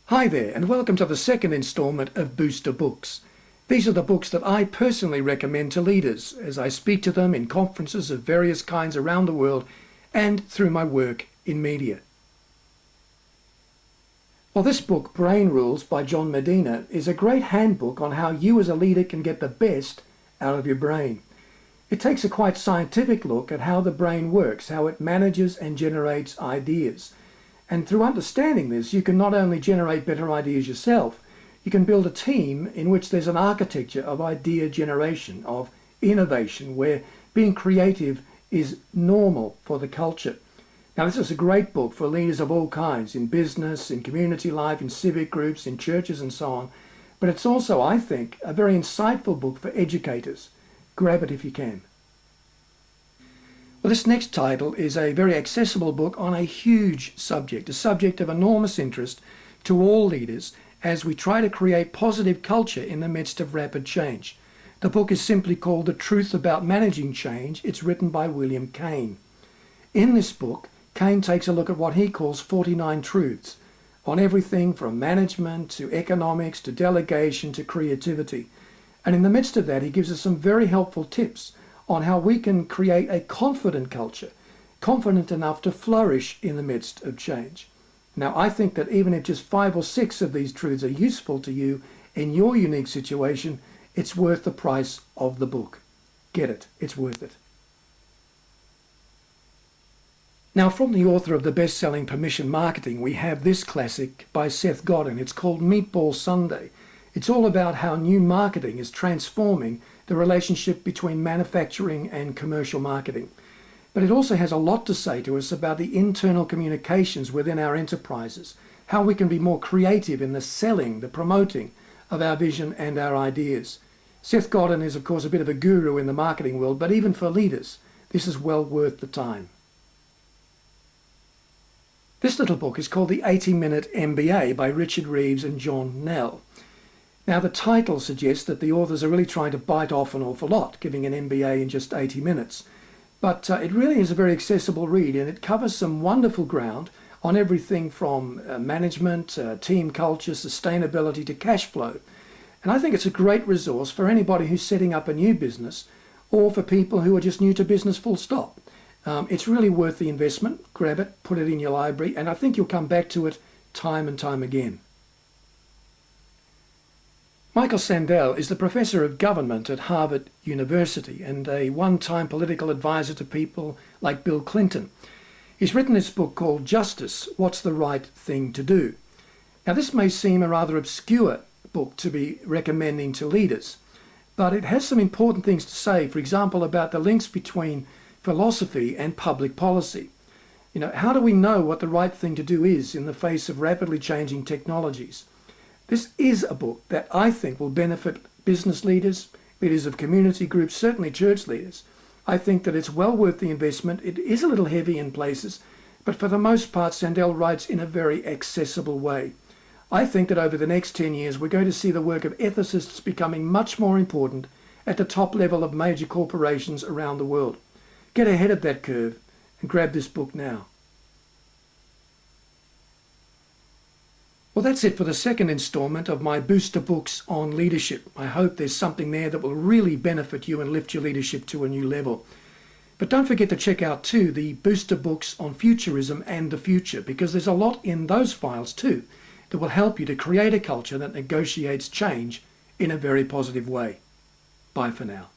Hi there, and welcome to the second instalment of Booster Books. These are the books that I personally recommend to leaders as I speak to them in conferences of various kinds around the world and through my work in media. Well, this book, Brain Rules by John Medina, is a great handbook on how you as a leader can get the best out of your brain. It takes a quite scientific look at how the brain works, how it manages and generates ideas. And through understanding this, you can not only generate better ideas yourself, you can build a team in which there's an architecture of idea generation, of innovation, where being creative is normal for the culture. Now, this is a great book for leaders of all kinds, in business, in community life, in civic groups, in churches and so on. But it's also, I think, a very insightful book for educators. Grab it if you can. Well, this next title is a very accessible book on a huge subject, a subject of enormous interest to all leaders as we try to create positive culture in the midst of rapid change. The book is simply called The Truth About Managing Change. It's written by William Kane. In this book, Kane takes a look at what he calls 49 truths on everything from management to economics to delegation to creativity. And in the midst of that, he gives us some very helpful tips on how we can create a confident culture, confident enough to flourish in the midst of change. Now, I think that even if just 5 or 6 of these truths are useful to you in your unique situation, it's worth the price of the book. Get it, it's worth it. Now, from the author of the best-selling Permission Marketing, we have this classic by Seth Godin. It's called Meatball Sunday. It's all about how new marketing is transforming the relationship between manufacturing and commercial marketing. But it also has a lot to say to us about the internal communications within our enterprises, how we can be more creative in the selling, the promoting of our vision and our ideas. Seth Godin is, of course, a bit of a guru in the marketing world, but even for leaders, this is well worth the time. This little book is called the 80-Minute MBA by Richard Reeves and John Nell. Now, the title suggests that the authors are really trying to bite off an awful lot, giving an MBA in just 80 minutes. But it really is a very accessible read, and it covers some wonderful ground on everything from management, team culture, sustainability to cash flow. And I think it's a great resource for anybody who's setting up a new business or for people who are just new to business full stop. It's really worth the investment. Grab it, put it in your library, and I think you'll come back to it time and time again. Michael Sandel is the professor of government at Harvard University and a one-time political advisor to people like Bill Clinton. He's written this book called Justice, What's the Right Thing to Do? Now, this may seem a rather obscure book to be recommending to leaders, but it has some important things to say, for example, about the links between philosophy and public policy. How do we know what the right thing to do is in the face of rapidly changing technologies? This is a book that I think will benefit business leaders, leaders of community groups, certainly church leaders. I think that it's well worth the investment. It is a little heavy in places, but for the most part, Sandel writes in a very accessible way. I think that over the next 10 years, we're going to see the work of ethicists becoming much more important at the top level of major corporations around the world. Get ahead of that curve and grab this book now. Well, that's it for the second instalment of my Booster Books on leadership. I hope there's something there that will really benefit you and lift your leadership to a new level. But don't forget to check out too the Booster Books on futurism and the future, because there's a lot in those files too that will help you to create a culture that negotiates change in a very positive way. Bye for now.